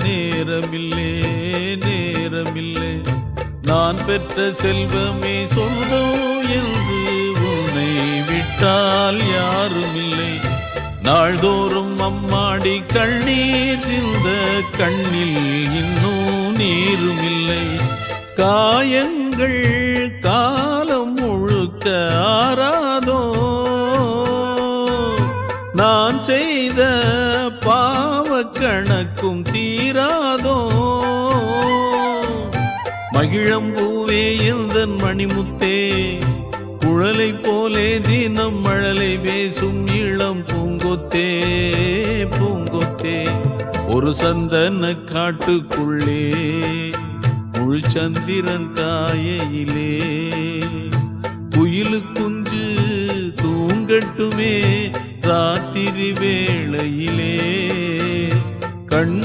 நேரமில்லே நேரமில்லை. நான் பெற்ற செல்வமே சொந்தம் என்று உன்னை விட்டால் யாருமில்லை. நாள்தோறும் அம்மாடி கண்ணீர் சிந்த கண்ணில் இன்னும் நீருமில்லை. காயங்கள் காலம் முழுக்க ஆறாதோ, நான் செய்த பாவ கணக்கும் தீராதோ. மகிழம்பூவே எந்தன் மணிமுத்தே, குழலை போலே தினம் மழலை பேசும் இளம் பூங்கொத்தே பூங்கொத்தே. ஒரு சந்தன காட்டுக்குள்ளே முழு சந்திரன் காயையிலே குயிலு குஞ்சு தூங்கட்டுமே ராத்திரி வேளையிலே. கண்